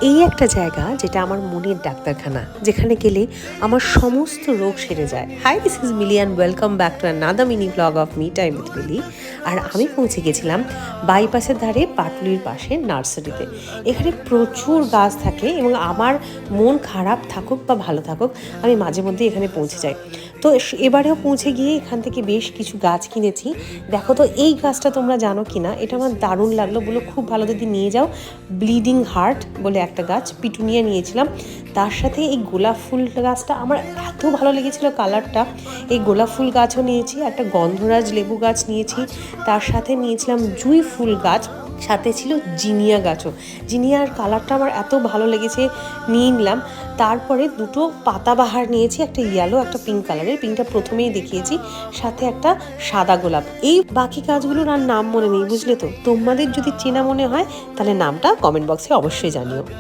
এই একটা জায়গা যেটা আমার মনের ডাক্তারখানা, যেখানে গেলে আমার সমস্ত রোগ সেরে যায়। Hi, this is Mili and welcome back to another mini blog of me time with Mili. আর আমি পৌঁছে গেছিলাম বাইপাসের ধারে পাটুলির পাশে নার্সারিতে। এখানে প্রচুর গাছ থাকে এবং আমার মন খারাপ থাকুক বা ভালো থাকুক, আমি মাঝে মধ্যে এখানে পৌঁছে যাই। তো এবারেও পৌঁছে গিয়ে এখান থেকে বেশ কিছু গাছ কিনেছি। দেখো তো এই গাছটা তোমরা জানো কি না, এটা আমার দারুণ লাগলো, বলে খুব ভালো যদি নিয়ে যাও। ব্লিডিং হার্ট বলে একটা গাছ, পিটুনিয়া নিয়েছিলাম। তার সাথে এই গোলাপ ফুল গাছটা আমার এত ভালো লেগেছিল কালারটা। এই গোলাপ ফুল গাছও নিয়েছি, একটা গন্ধরাজ লেবু গাছ নিয়েছি, তার সাথে নিয়েছিলাম জুঁই ফুল গাছ, সাথে ছিল জিনিয়া গাছও। জিনিয়ার কালারটা আমার এত ভালো লেগেছে, নিয়ে নিলাম। তারপরে দুটো পাতাবাহার নিয়েছি, একটা ইয়েলো একটা পিঙ্ক কালারের, পিঙ্কটা প্রথমেই দেখিয়েছি, সাথে একটা সাদা গোলাপ। এই বাকি গাছগুলোর আর নাম মনে নেই, বুঝলে তো। তোমাদের যদি চেনা মনে হয় তাহলে নামটা কমেন্ট বক্সে অবশ্যই জানিও।